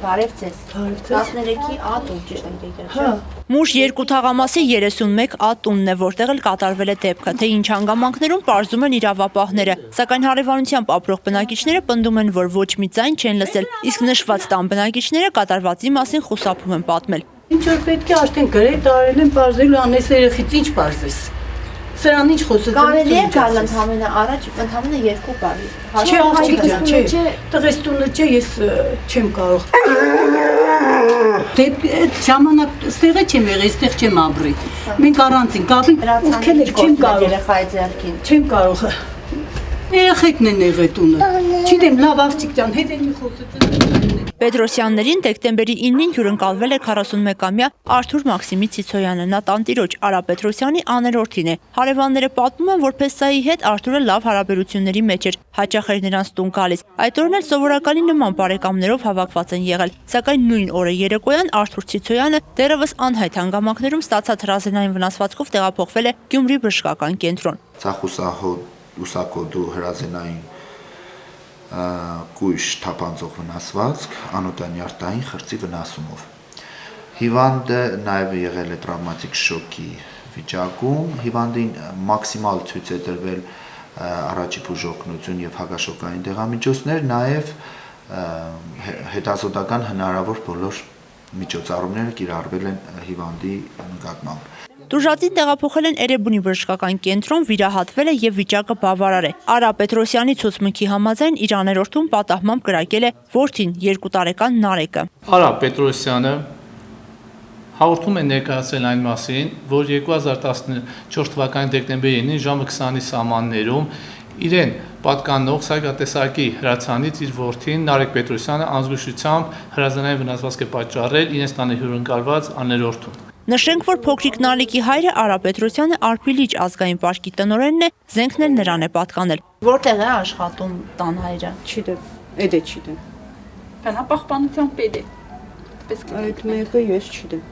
Բարև ձեզ։ 13-ի A տուն ճիշտ եք եկել, չէ՞։ Մուշ 2 թաղամասի 31 A տունն է, որտեղ էլ կատարվել է դեպքը, թե ինչ հանգամանքներում պարզում են իրավապահները, սակայն հարևանությամբ ապրող բնակիչները պնդում են, որ ոչ մի ձայն չեն լսել, իսկ նշված տան բնակիչները կատարվածի մասին խուսափում են պատմել։ Ինչ որ պետք է արդեն գրետ արել են պարզելու անես երեխից ինչ պարզես։ Սրան ինչ խոսեց։ Կարելի է գալ ընդհանրապես առաջ ընդհանրապես 2 բարի։ Չէ, աղջիկ ջան, չէ։ Տղես տունը չէ, ես չեմ կարող։ Դե ժամանակ ստեղը չեմ եղել, ստեղ չեմ ապրի։ Մենք առանցին կապին, ովքեր չեմ կարող։ Երեխայի ձեռքին։ Չեմ կարող։ Երեխեքն են եղել տունը։ Չգիտեմ, լավ աղջիկ ջան, հետենի խոսեց։ Պետրոսյաններին դեկտեմբերի 9-ին հյուրընկալվել է 41-ամյա Արթուր Մաքսիմի Ցիցոյանը, նա տանտիրոջ Արա Պետրոսյանի աներորդին է։ Հարևանները պատմում են, որ Փեսայի հետ Արթուրը լավ հարաբերությունների մեջ էր, հաճախ էր նրանց տուն գալիս։ Այդ օրն էլ սովորականի նման բարեկամներով հավաքված են եղել, սակայն նույն օրը երեկոյան Արթուր Ցիցոյանը դեռևս անհայտ հանգամանքներում ստացած հրազենային վնասվածքով տեղափոխվել է Գյումրի բժշկական կենտրոն։ Ուսակոդու հրազենային կույշ թափանցող վնասվածք անոթանյարտային խրձի վնասումով։ Հիվանդը նաև եղել է տրավմատիկ շոկի վիճակում, հիվանդին մաքսիմալ ցույց է տրվել առաջի բուժօգնություն եւ հակաշոկային դեղամիջոցներ, նաև հետազոտական հնարավոր բոլոր միջոցառումները կիրառվել են հիվանդի նկատմամբ։ Տուժածին տեղափոխել են Էրեբունի բժշկական կենտրոն, վիրահատվել է եւ վիճակը բավարար է։ Արա Պետրոսյանի ցուցմունքի համաձայն իր աներորդուն պատահմամբ կրակել է որդին 2 տարեկան Նարեկը։ Արա Պետրոսյանը հաղորդում է ներկայացրել այն մասին, որ 2014 թվականի դեկտեմբերի 9-ին ժամը 20-ի սահմաններում իրեն պատկանող սայգատեսակի հրացանից իր որդին Նարեկ Պետրոսյանը անզգուշությամբ հրազենային վնասվածք է պատճառել իրենց տանը հյուրընկալված աներորդուն։ Նշենք, որ փոքրիկ Նարեկի հայրը Արա Պետրոսյանը Արփիլիճ ազգային պարկի տնօրենն է, զենքն էլ նրան է պատկանել։ Որտեղ է աշխատում տան հայրը։ Չգիտեմ, էդ է չգիտեմ։ Բանապահպանության պետ է։ Այդ մեկը ես չգիտեմ։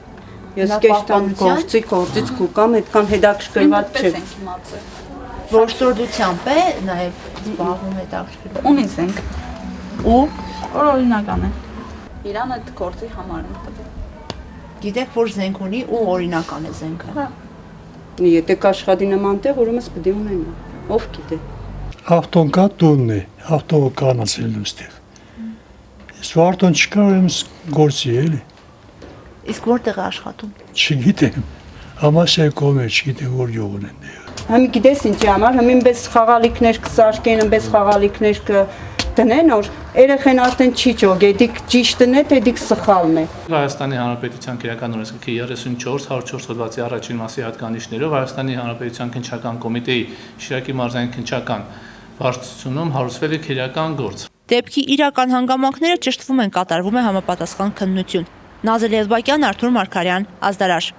Ես կեշտան գործից կուկամ, այդքան հետաքրքրված չէ։ Որսորդությամբ է նաև զբաղվում հետաքրքրված։ Ունի զենք։ Ու Օրինական է։ Իրան այդ գործի համար են տվել։ գիտեք, որ զենք ունի ու օրինական է զենքը։ Եթե կաշխատի նման տեղ, ուրեմն պետք է ունենա։ Ով գիտե։ Ավտոն կա տունն է, ավտոը կանացել եմ ստեղ։ Իսկ ավտոն չկա, ուրեմն գործի էլի։ Իսկ որտեղ է աշխատում։ Չգիտեմ։ Համասեր կոմեր, չգիտեմ որ յողն են դեղ։ Համի գիտես ինչի համար, համինպես խաղալիքներ կսարքեն, այնպես խաղալիքներ կդնեն, որ երեխեն արդեն չի ճոգ, դիք ճիշտն է, թե դիք սխալն է։ Հայաստանի Հանրապետության քրեական օրենսգրքի 34-104 հոդվածի առաջին մասի հատկանիշներով Հայաստանի Հանրապետության քննչական կոմիտեի Շիրակի մարզային քննչական վարչությունում հարուցվել է քրեական գործ։ Դեպքի իրական հանգամանքները ճշտվում են, կատարվում է համապատասխան քննություն։ Նազել Էլբակյան, Արթուր Մարգարյան, Ազդարար։